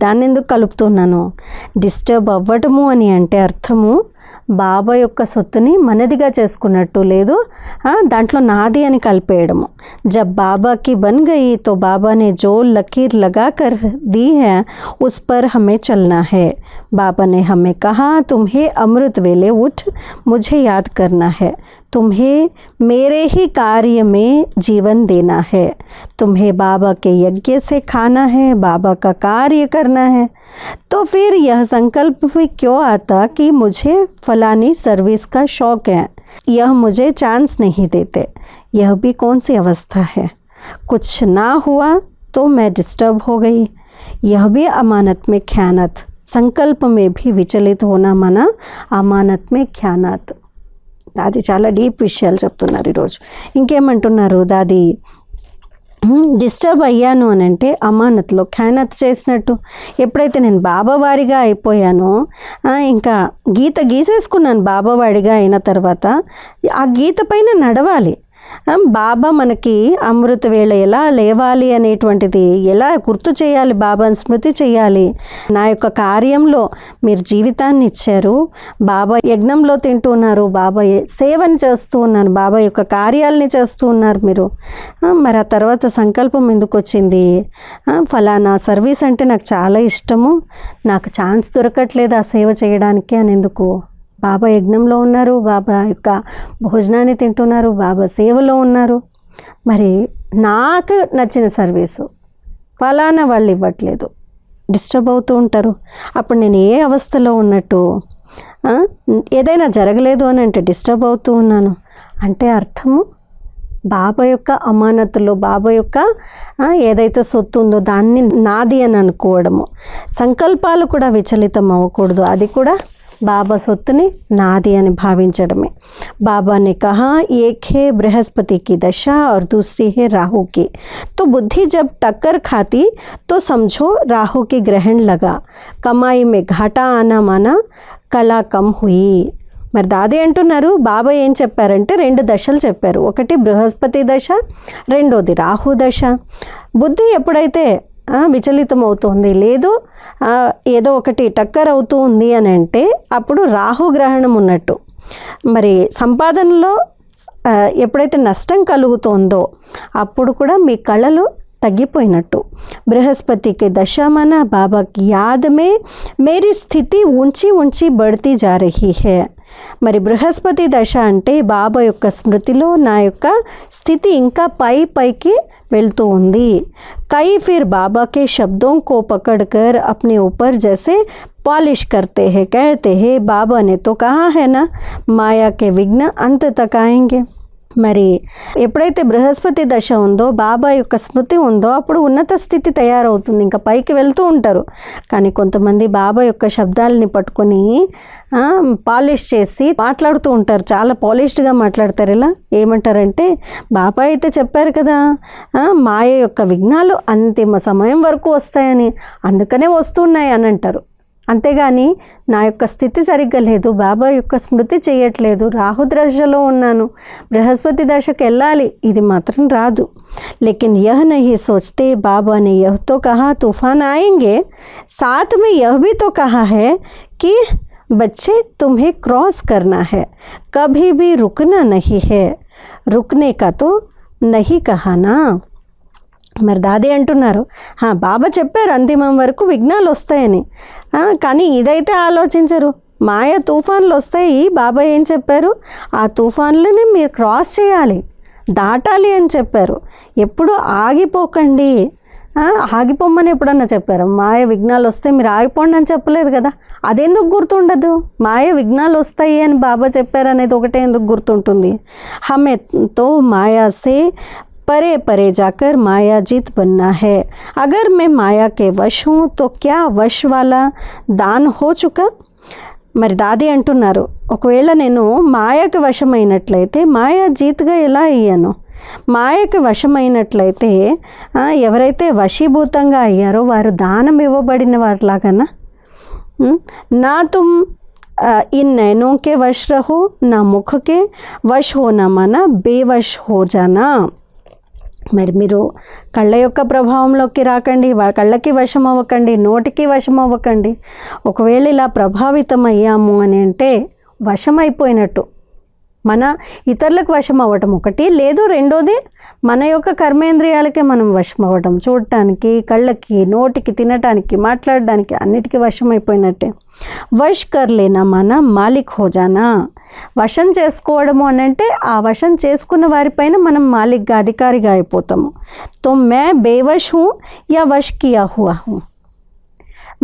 దాన్ని ఎందుకు కలుపుతున్నాను? డిస్టర్బ్ అవ్వటము అని అంటే అర్థము బాబా యొక్క సొత్తుని మనదిగా చేసుకున్నట్టు, లేదు దాంట్లో నాది అని కలిపేయడము. జబ్ బాబాకి బన్ గయి తో బాబా నే జో లకీర్ లగా కర్ दी है उस पर हमें चलना है. बाबा ने हमें कहा, तुम्हें अमृत वेले उठ मुझे याद करना है, तुम्हें मेरे ही कार्य में जीवन देना है, तुम्हें बाबा के यज्ञ से खाना है, बाबा का कार्य करना है. तो फिर यह संकल्प भी क्यों आता कि मुझे फलानी सर्विस का शौक है, यह मुझे चांस नहीं देते? यह भी कौन सी अवस्था है? कुछ ना हुआ तो मैं डिस्टर्ब हो गई. यह भी अमानत में ख्यानत. संकल्प में भी विचलित होना माना अमानत में ख्यानत. దాది చాలా డీప్ విషయాలు చెప్తున్నారు ఈరోజు. ఇంకేమంటున్నారు దాది? డిస్టర్బ్ అయ్యాను అని అంటే అమానత్లో ఖయానత్ చేసినట్టు. ఎప్పుడైతే నేను బాబావారిగా అయిపోయానో, ఇంకా గీత గీసేసుకున్నాను బాబావాడిగా అయిన తర్వాత, ఆ గీత పైన నడవాలి. బాబా మనకి అమృత వేళ ఎలా లేవాలి అనేటువంటిది ఎలా గుర్తు చేయాలి, బాబాని స్మృతి చేయాలి. నా యొక్క కార్యంలో మీరు జీవితాన్ని ఇచ్చారు, బాబా యజ్ఞంలో తింటున్నారు, బాబా సేవని చేస్తూ ఉన్నాను, బాబా యొక్క కార్యాలని చేస్తూ ఉన్నారు మీరు. మరి ఆ తర్వాత సంకల్పం ఎందుకు వచ్చింది? ఫలానా సర్వీస్ అంటే నాకు చాలా ఇష్టము, నాకు ఛాన్స్ దొరకట్లేదు ఆ సేవ చేయడానికి అని ఎందుకు? బాబా యజ్ఞంలో ఉన్నారు, బాబా యొక్క భోజనాన్ని తింటున్నారు, బాబా సేవలో ఉన్నారు. మరి నాకు నచ్చిన సర్వీసు ఫలానా వాళ్ళు ఇవ్వట్లేదు, డిస్టర్బ్ అవుతూ ఉంటారు. అప్పుడు నేను ఏ అవస్థలో ఉన్నట్టు? ఏదైనా జరగలేదు అని అంటే డిస్టర్బ్ అవుతూ ఉన్నాను అంటే అర్థము బాబా యొక్క అమానతులో, బాబా యొక్క ఏదైతే సొత్తు ఉందో దాన్ని నాది అని అనుకోవడము. సంకల్పాలు కూడా విచలితం అవ్వకూడదు, అది కూడా बाबा सొత్తుని నాది అని భావించడమే. बाबा ने कहा, एक है बृहस्पति की दशा और दूसरी है राहु की, तो बुद्धि जब टक्कर खाती तो समझो राहु की ग्रहण लगा, कमाई में घाटा आना माना कला कम हुई. మరి దాది అంటున్నారు, బాబా ఏం చెప్పారంటే 2 దశలు చెప్పారు. ఒకటి బృహస్పతి దశ, రెండోది రాహు దశ. బుద్ధి ఎప్పుడైతే విచలితం అవుతుంది, లేదు ఏదో ఒకటి టక్కర్ అవుతూ ఉంది అని అంటే అప్పుడు రాహుగ్రహణం ఉన్నట్టు. మరి సంపాదనలో ఎప్పుడైతే నష్టం కలుగుతుందో అప్పుడు కూడా మీ కళలు తగ్గిపోయినట్టు. బృహస్పతికి దశ మన బాబా की याद में मेरी स्थिति ऊंची ऊंची बढ़ती जा रही है. మరి బృహస్పతి దశ అంటే బాబా యొక్క స్మృతిలో నా యొక్క స్థితి ఇంకా పైకి వెళ్తూ ఉంది. कई फिर बाबा के शब्दों को पकड़कर अपने ऊपर जैसे पॉलिश करते हैं, कहते हैं बाबा ने तो कहा है ना, माया के विघ्न अंत तक आएंगे. మరి ఎప్పుడైతే బృహస్పతి దశ ఉందో, బాబా యొక్క స్మృతి ఉందో, అప్పుడు ఉన్నత స్థితి తయారవుతుంది, ఇంకా పైకి వెళ్తూ ఉంటారు. కానీ కొంతమంది బాబా యొక్క శబ్దాలని పట్టుకొని పాలిష్ చేసి మాట్లాడుతూ ఉంటారు, చాలా పాలిష్డ్గా మాట్లాడతారు. ఇలా ఏమంటారంటే, బాబా అయితే చెప్పారు కదా మాయ యొక్క విఘ్నాలు అంతిమ సమయం వరకు వస్తాయని, అందుకనే వస్తున్నాయి అని అంటారు. అంతేగాని నా యొక్క స్థితి సరిగ్గా లేదు, బాబా యొక్క స్మృతి చేయట్లేదు, రాహు దశలో ఉన్నాను, బృహస్పతి దశకు వెళ్ళాలి, ఇది మాత్రం రాదు. लेकिन यह नहीं सोचते बाबा ने यह तो कहा तूफान आएंगे, साथ में यह भी तो कहा है कि बच्चे तुम्हें क्रॉस करना है, कभी भी रुकना नहीं है, रुकने का तो नहीं कहा ना. మరి దాది అంటున్నారు, బాబా చెప్పారు అంతిమం వరకు విఘ్నాలు వస్తాయని, కానీ ఇదైతే ఆలోచించరు. మాయ తుఫాన్లు వస్తాయి, బాబా ఏం చెప్పారు, ఆ తుఫాన్లని మీరు క్రాస్ చేయాలి, దాటాలి అని చెప్పారు. ఎప్పుడు ఆగిపోకండి, ఆగిపోమ్మని ఎప్పుడన్నా చెప్పారు? మాయ విఘ్నాలు వస్తే మీరు ఆగిపోండి అని చెప్పలేదు కదా. అదెందుకు గుర్తుండదు? మాయ విఘ్నాలు వస్తాయి అని బాబా చెప్పారు అనేది ఒకటే ఎందుకు గుర్తుంటుంది? హమే తో మాయా సే परे परे जाकर माया जीत बनना है, अगर मैं माया के वश हूँ तो क्या वश वाला दान हो चुका. మరి దాది అంటున్నారు, ఒకవేళ నేను మాయకి వశమైనట్లయితే మాయా జీత్గా ఎలా అయ్యాను? మాయకి వశమైనట్లయితే ఎవరైతే వశీభూతంగా అయ్యారో వారు దానం ఇవ్వబడిన వారిలాగనా? నా తుమ్ इन नैनों के वश रहो, ना मुख के वश होना माना बेवश हो जाना. మరి మీరు కళ్ళ యొక్క ప్రభావంలోకి రాకండి, కళ్ళకి వశం అవ్వకండి, నోటికి వశం అవ్వకండి. ఒకవేళ ఇలా ప్రభావితం అయ్యాము అని అంటే వశమైపోయినట్టు. మన ఇతరులకు వశం అవ్వటం ఒకటి, లేదు రెండోది మన యొక్క కర్మేంద్రియాలకే మనం వశం అవ్వటం, చూడటానికి, కళ్ళకి, నోటికి, తినటానికి, మాట్లాడడానికి అన్నిటికీ వశమైపోయినట్టే. వశ్ కర్లేనా మన మాలిక్ హోజానా. వశం చేసుకోవడము అని అంటే ఆ వశం చేసుకున్న వారిపైన మనం మాలిక్గా, అధికారిగా అయిపోతాము. తో మే బేవష్ హూ యా వశ్ కియా హువా హూ.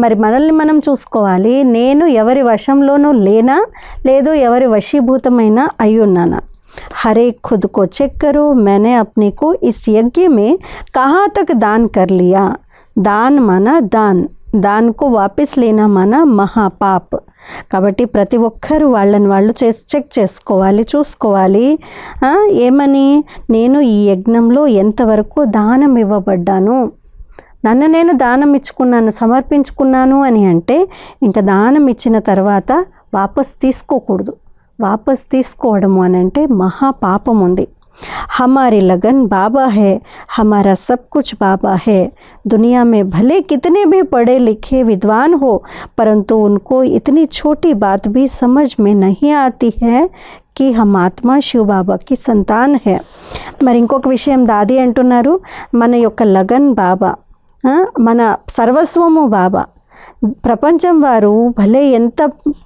మరి మనల్ని మనం చూసుకోవాలి, నేను ఎవరి వశంలోనూ లేనా, లేదు ఎవరి వశీభూతమైనా అయ్యున్నానా. हर एक खुद को चेक करो, मैंने अपने को इस यज्ञ में कहाँ तक दान कर लिया. दान माना दान, दान को वापस लेना माना महापाप. కాబట్టి ప్రతి ఒక్కరూ వాళ్ళని వాళ్ళు చెక్ చేసుకోవాలి, చూసుకోవాలి. ఏమని, నేను ఈ యజ్ఞంలో ఎంతవరకు దానం ఇవ్వబడ్డాను, నన్ను నేను దానం ఇచ్చుకున్నాను, సమర్పించుకున్నాను అని అంటే ఇంకా దానం ఇచ్చిన తర్వాత వాపస్ తీసుకోకూడదు. వాపస్ తీసుకోవడము అని అంటే మహాపాపం ఉంది. हमारी लगन बाबा है, हमारा सब कुछ बाबा है. दुनिया में भले कितने भी पढ़े लिखे विद्वान हो, परंतु उनको इतनी छोटी बात भी समझ में नहीं आती है कि हम आत्मा शिव बाबा की संतान है. మరి ఇంకొక విషయం దాది అంటున్నారు, మన యొక్క లగన్ బాబా, మన సర్వస్వము బాబా. ప్రపంచం వారు భలే ఎంత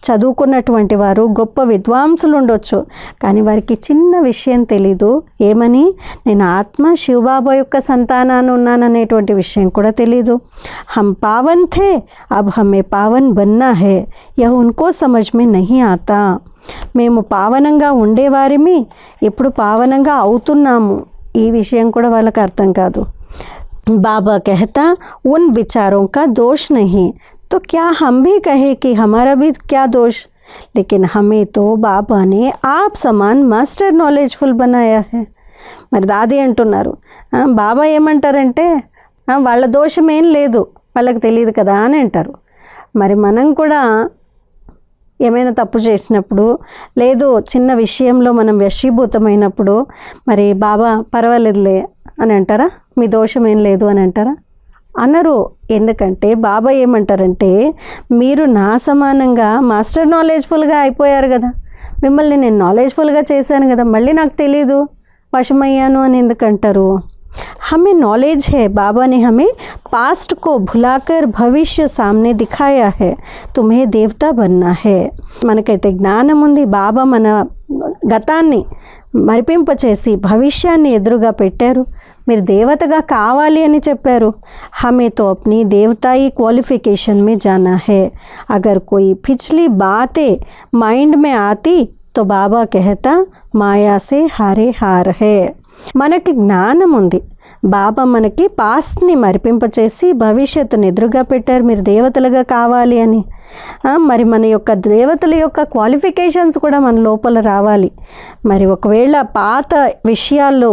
చదువుకున్నటువంటి వారు, గొప్ప విద్వాంసులు ఉండొచ్చు, కానీ వారికి చిన్న విషయం తెలీదు. ఏమని, నేను ఆత్మ శివబాబా యొక్క సంతానాన్ని ఉన్నాననేటువంటి విషయం కూడా తెలీదు. హమ్ పావన్ థే, అబ్ హమే పావన్ బన్నా హే, యహ్ ఉన్కో సమజ్ మే నహీ ఆతా. మేము పావనంగా ఉండేవారిమి, ఇప్పుడు పావనంగా అవుతున్నాము, ఈ విషయం కూడా వాళ్ళకి అర్థం కాదు. बाबा कहता उन विचारों का दोष नहीं, तो क्या हम भी कहे कि हमारा भी क्या दोष. लेकिन हमें तो बाबा ने आप समान मास्टर नॉलेजफुल बनाया है. మరి దాది అంటున్నారు, బాబా ఏమంటారంటే వాళ్ళ దోషం ఏం లేదు, వాళ్ళకి తెలియదు కదా అని అంటారు. మరి మనం కూడా ఏమైనా తప్పు చేసినప్పుడు, లేదు చిన్న విషయంలో మనం వశీభూతమైనప్పుడు, మరి బాబా పర్వాలేదులే అని అంటారా, మీ దోషం ఏం లేదు అని అంటారా? అనరు. ఎందుకంటే బాబా ఏమంటారంటే, మీరు నా సమానంగా మాస్టర్ నాలెడ్జ్ఫుల్గా అయిపోయారు కదా, మిమ్మల్ని నేను నాలెడ్జ్ఫుల్గా చేశాను కదా, మళ్ళీ నాకు తెలీదు, వశమయ్యాను అని ఎందుకంటారు? हमें नॉलेज है, बाबा ने हमें पास्ट को भुलाकर भविष्य सामने दिखाया है, तुम्हें देवता बनना है. మనకైతే జ్ఞానం ఉంది, బాబా మన గతాన్ని మరిపింపచేసి భవిష్యాన్ని ఎదురుగా పెట్టారు, మీరు దేవతగా కావాలి అని చెప్పారు. हमें तो अपनी देवताई क्वालिफिकेशन में जाना है. अगर कोई पिछली बातें माइंड में आती तो तो बाबा कहता माया से हारे हार है। మనకి జ్ఞానం ఉంది, బాబా మనకి పాస్ట్ని మరిపింపచేసి భవిష్యత్తుని ఎదురుగా పెట్టారు, మీరు దేవతలుగా కావాలి అని. మరి మన యొక్క దేవతల యొక్క క్వాలిఫికేషన్స్ కూడా మన లోపల రావాలి. మరి ఒకవేళ పాత విషయాల్లో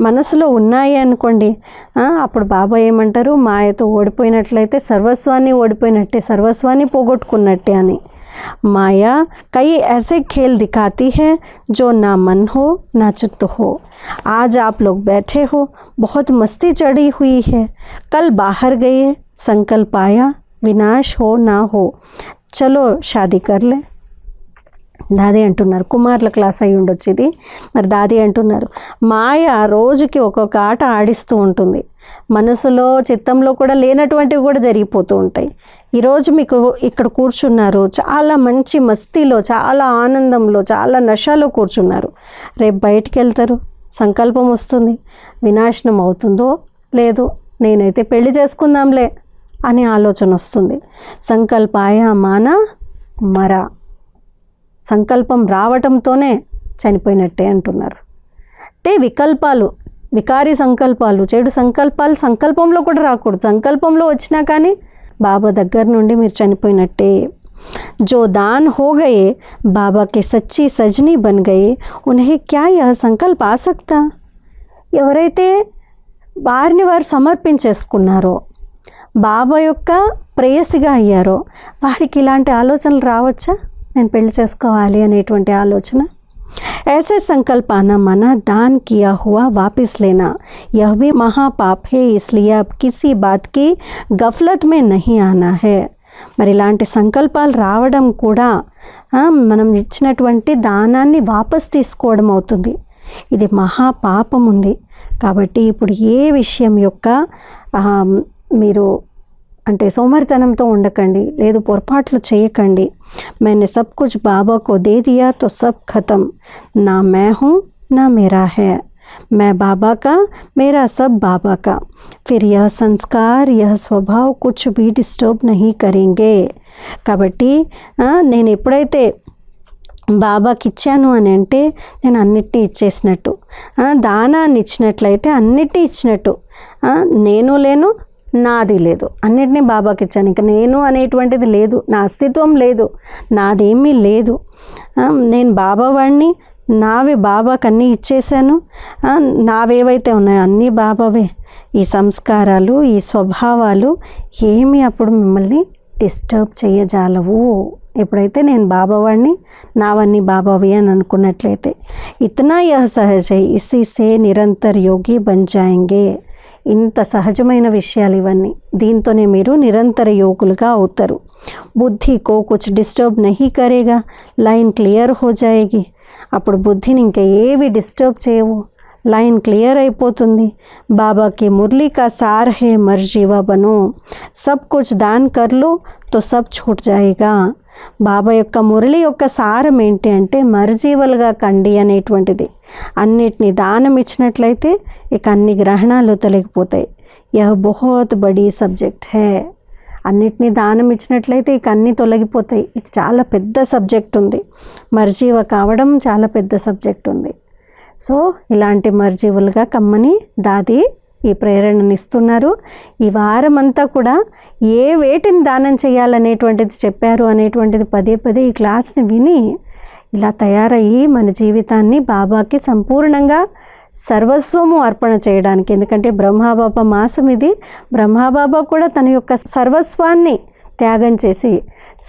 మనసులో ఉన్నాయి అనుకోండి, అప్పుడు బాబా ఏమంటారు, మాయతో ఓడిపోయినట్లయితే సర్వస్వాన్ని ఓడిపోయినట్టే, సర్వస్వాన్ని పోగొట్టుకున్నట్టే అని. माया कई ऐसे खेल दिखाती है जो ना मन हो ना चित्त हो। आज आप लोग बैठे हो, बहुत मस्ती चढ़ी हुई है, कल बाहर गए, संकल्प आया विनाश हो ना हो, चलो शादी कर ले। దాది అంటున్నారు, కుమారుల క్లాస్ అయి ఉండొచ్చు ఇది. మరి దాది అంటున్నారు, మాయ రోజుకి ఒక్కొక్క ఆట ఆడిస్తూ ఉంటుంది, మనసులో చిత్తంలో కూడా లేనటువంటివి కూడా జరిగిపోతూ ఉంటాయి. ఈరోజు మీకు ఇక్కడ కూర్చున్నారు, చాలా మంచి మస్తీలో, చాలా ఆనందంలో, చాలా నషలో కూర్చున్నారు. రేపు బయటికి వెళ్తారు, సంకల్పం వస్తుంది, వినాశనం అవుతుందో లేదో, నేనైతే పెళ్లి చేసుకుందాంలే అనే ఆలోచన వస్తుంది. సంకల్పాయ మాన మరా, సంకల్పం రావటంతోనే చనిపోయినట్టే అంటున్నారు. అంటే వికల్పాలు, వికారి సంకల్పాలు, చెడు సంకల్పాలు సంకల్పంలో కూడా రాకూడదు. సంకల్పంలో వచ్చినా కానీ బాబా దగ్గర నుండి మీరు చనిపోయినట్టే. जो दान हो गए बाबा के सच्ची सजनी बन गए, उन्हें क्या यह संकल्प आ सकता? ఎవరైతే వారిని వారు సమర్పించేసుకున్నారో, బాబా యొక్క ప్రేయసిగా అయ్యారో, వారికి ఇలాంటి ఆలోచనలు రావచ్చా, నేను పెళ్లి చేసుకోవాలి అనేటువంటి ఆలోచన? ऐसे संकल्प आना माना दान किया हुआ वापस लेना, यह भी महापाप है, इसलिए अब किसी बात की गफलत में नहीं आना है. మరి ఇలాంటి సంకల్పాలు రావడం కూడా మనం ఇచ్చినటువంటి దానాన్ని వాపస్ తీసుకోవడం అవుతుంది. ఇది మహాపాపం ఉంది. కాబట్టి ఇప్పుడు ఏ విషయం యొక్క మీరు అంటే సోమరితనంతో ఉండకండి, లేదు పొరపాట్లు చేయకండి. मैंने सब कुछ बाबा को दे दिया तो सब खत्म, ना मैं हूँ ना मेरा है, मैं बाबा का, मेरा सब बाबा का. फिर यह संस्कार, यह स्वभाव कुछ भी डिस्टर्ब नहीं करेंगे. కాబట్టి నేను ఎప్పుడైతే బాబాకి ఇచ్చాను అని అంటే నేను అన్నిటినీ ఇచ్చేసినట్టు, దానాన్ని ఇచ్చినట్లయితే అన్నిటినీ ఇచ్చినట్టు, నేను లేను, నాది లేదు, అన్నిటినీ బాబాకి ఇచ్చాను. ఇంకా నేను అనేటువంటిది లేదు, నా అస్తిత్వం లేదు, నాదేమీ లేదు. నేను బాబా వాడిని, నావి బాబాకి అన్నీ ఇచ్చేసాను, నావేవైతే ఉన్నాయో అన్నీ బాబావే. ఈ సంస్కారాలు, ఈ స్వభావాలు ఏమీ అప్పుడు మిమ్మల్ని డిస్టర్బ్ చేయజాలవు. ఎప్పుడైతే నేను బాబావాడిని, నావన్నీ బాబావి అని అనుకున్నట్లయితే. ఇతనా యహ సహజ హై, ఇసీ సే నిరంతర్ యోగి బన్ జాయేంగే. ఇంత సహజమైన విషయాలు ఇవన్నీ, దీంతోనే మీరు నిరంతర యోగులుగా అవుతారు. బుద్ధి కో కుచ్ డిస్టర్బ్ నహీ కరేగా, లైన్ క్లియర్ హో జాయేగి. అప్పుడు బుద్ధిని ఇంకా ఏవి డిస్టర్బ్ చేయవు, లైన్ క్లియర్ అయిపోతుంది. బాబాకి మురళీ కా సార్ హే మర్జీవా బనో, సబ్ కుచ్ దాన్ కర్లో తో సబ్ छूट जाएगा. బాబా యొక్క మురళి యొక్క సారం ఏంటి అంటే మర్జీవలుగా కండి అనేటువంటిది. అన్నిటినీ దానం ఇచ్చినట్లయితే ఇక అన్ని గ్రహణాలు తొలగిపోతాయి. యహ్ బహుత్ బడీ సబ్జెక్ట్ హే. అన్నిటినీ దానం ఇచ్చినట్లయితే ఇక అన్నీ తొలగిపోతాయి. ఇది చాలా పెద్ద సబ్జెక్ట్ ఉంది, మర్జీవ కావడం చాలా పెద్ద సబ్జెక్ట్ ఉంది. సో ఇలాంటి మర్జీవులుగా కమ్మని దాది ఈ ప్రేరణను ఇస్తున్నారు. ఈ వారం అంతా కూడా ఏ వేటిని దానం చేయాలనేటువంటిది చెప్పారు అనేటువంటిది పదే పదే ఈ క్లాస్ని విని ఇలా తయారయ్యి మన జీవితాన్ని బాబాకి సంపూర్ణంగా సర్వస్వము అర్పణ చేయడానికి. ఎందుకంటే బ్రహ్మాబాబా మాసం ఇది. బ్రహ్మాబాబా కూడా తన యొక్క సర్వస్వాన్ని త్యాగం చేసి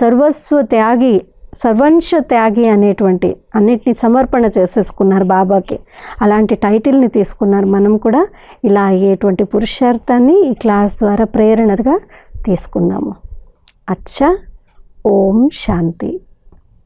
సర్వస్వ త్యాగి, సర్వంశ త్యాగి అనేటువంటి అన్నిటినీ సమర్పణ చేసేసుకున్నారు బాబాకి. అలాంటి టైటిల్ని తీసుకున్నారు. మనం కూడా ఇలా అయ్యేటువంటి పురుషార్థాన్ని ఈ క్లాస్ ద్వారా ప్రేరణగా తీసుకుందాము. అచ్చా, ఓం శాంతి.